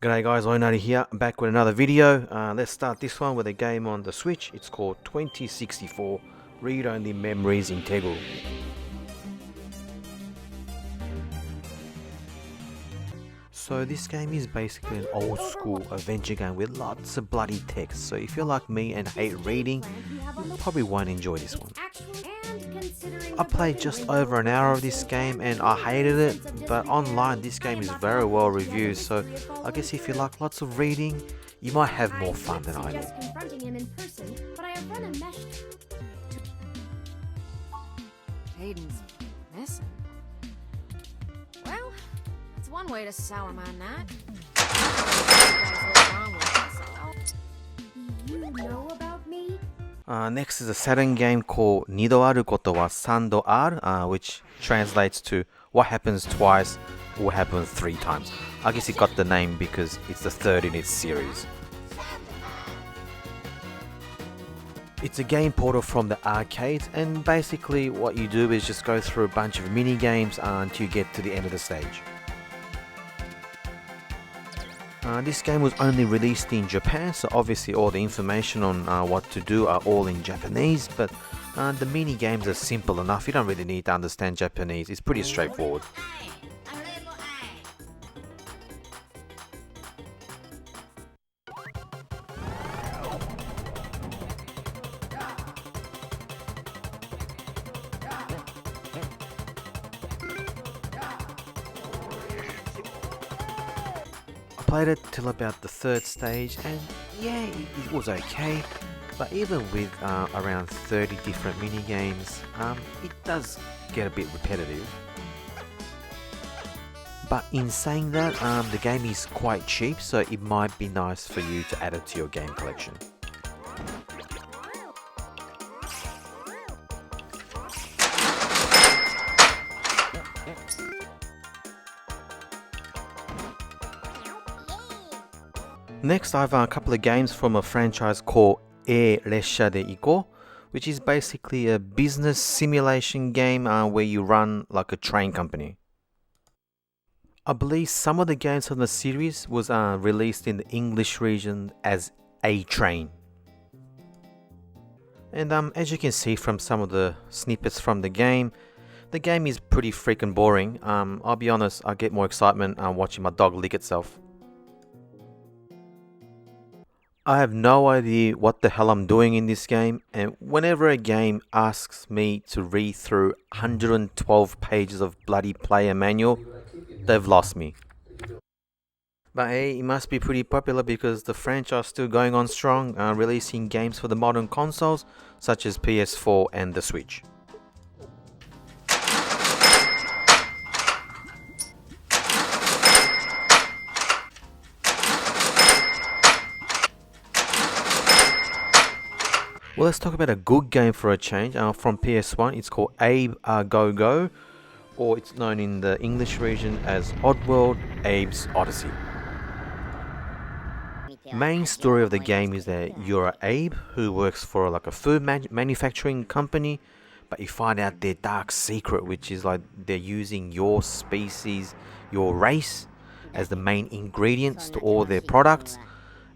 G'day guys, Nidorado here, back with another video. Let's start this one with a game on the Switch. It's called 2064 Read Only Memories Integral. So this game is basically an old school adventure game with lots of bloody text. So if you're like me and hate reading, you probably won't enjoy this one. I played just over an hour of this game and I hated it, but online this game is very well reviewed, so I guess if you like lots of reading, you might have more fun than I did. Hayden's missing. Well, it's one way to sour my night. You know about me? Next is a Saturn game called Nidorado Sando R, which translates to what happens twice or what happens 3 times. I guess it got the name because it's the third in its series. It's a game portal from the arcades, and basically what you do is just go through a bunch of mini games until you get to the end of the stage. This game was only released in Japan, so obviously all the information on what to do are all in Japanese, but the mini games are simple enough. You don't really need to understand Japanese. It's pretty straightforward. Played it till about the 3rd stage, and yeah, it was okay, but even with around 30 different mini games, it does get a bit repetitive. But in saying that, the game is quite cheap, so it might be nice for you to add it to your game collection. Next, I have a couple of games from a franchise called Resha de Iko, which is basically a business simulation game where you run like a train company. I believe some of the games from the series was released in the English region as A Train. And as you can see from some of the snippets from the game is pretty freaking boring. I'll be honest, I get more excitement watching my dog lick itself. I have no idea what the hell I'm doing in this game, and whenever a game asks me to read through 112 pages of bloody player manual, they've lost me. But hey, it must be pretty popular because the franchise is still going on strong, releasing games for the modern consoles such as PS4 and the Switch. Well, let's talk about a good game for a change from PS1. It's called Abes Go, or it's known in the English region as Oddworld Abes Odyssey. Main story of the game is that you're an Abe who works for like a food manufacturing company, but you find out their dark secret, which is like they're using your species, your race, as the main ingredients to all their products,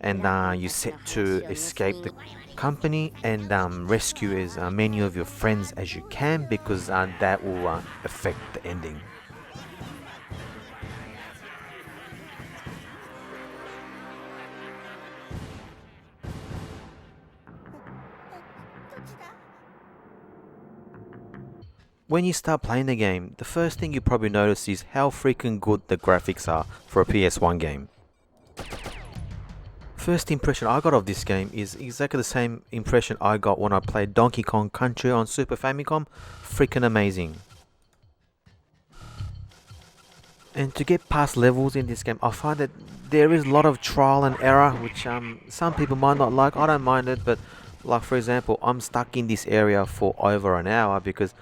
and you set to escape the company and rescue as many of your friends as you can, because that will affect the ending. When you start playing the game, the first thing you probably notice is how freaking good the graphics are for a PS1 game. First impression I got of this game is exactly the same impression I got when I played Donkey Kong Country on Super Famicom. Freaking amazing. And to get past levels in this game, I find that there is a lot of trial and error, which some people might not like. I don't mind it, but like for example, I'm stuck in this area for over an hour because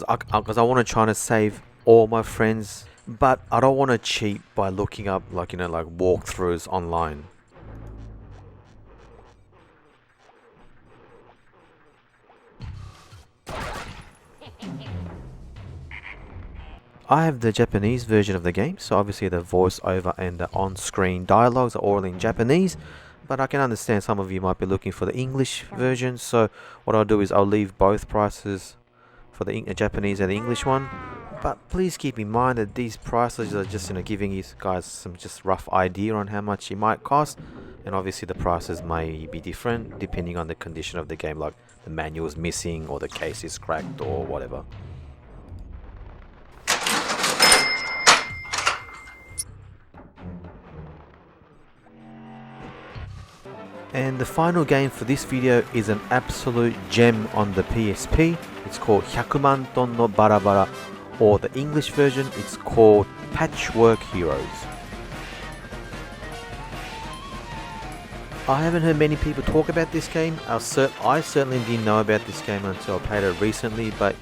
I want to try to save all my friends, but I don't want to cheat by looking up like walkthroughs online. I have the Japanese version of the game, so obviously the voiceover and the on-screen dialogues are all in Japanese, but I can understand some of you might be looking for the English version, so what I'll do is I'll leave both prices for the Japanese and the English one. But please keep in mind that these prices are just giving you guys some just rough idea on how much it might cost, and obviously the prices may be different depending on the condition of the game, like the manual is missing or the case is cracked or whatever. And the final game for this video is an absolute gem on the PSP. It's called 100万 ton no Barabara, or the English version, it's called Patchwork Heroes. I haven't heard many people talk about this game. I certainly didn't know about this game until I played it recently, but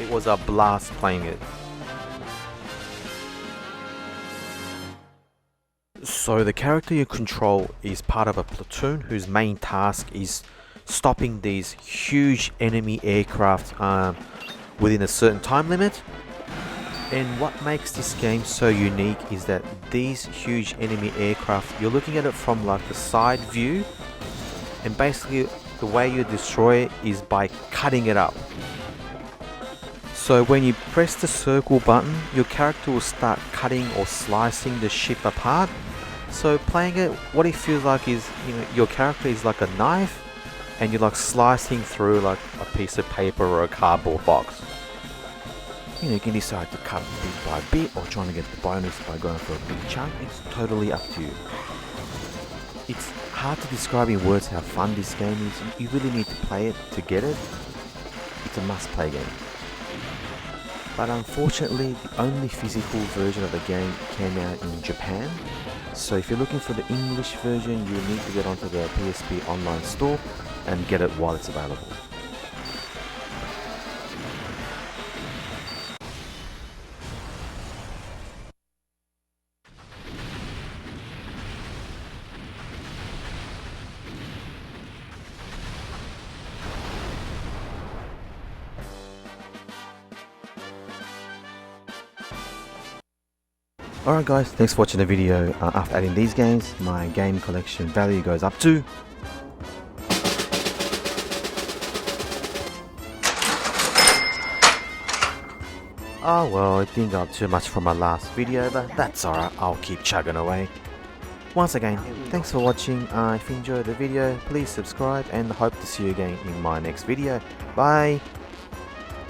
it was a blast playing it. So the character you control is part of a platoon whose main task is stopping these huge enemy aircraft within a certain time limit. And what makes this game so unique is that these huge enemy aircraft, you're looking at it from like the side view, and basically the way you destroy it is by cutting it up. So when you press the circle button, your character will start cutting or slicing the ship apart. So playing it, what it feels like is, your character is like a knife, and you're like slicing through like a piece of paper or a cardboard box. You can decide to cut bit by bit or trying to get the bonus by going for a big chunk. It's totally up to you. It's hard to describe in words how fun this game is. You really need to play it to get it. It's a must-play game. But unfortunately, the only physical version of the game came out in Japan. So if you're looking for the English version, you need to get onto the PSP online store and get it while it's available. Alright guys, thanks for watching the video. After adding these games, my game collection value goes up to oh well, it didn't go up too much from my last video, but that's alright, I'll keep chugging away. Once again, thanks for watching. If you enjoyed the video, please subscribe and hope to see you again in my next video. Bye!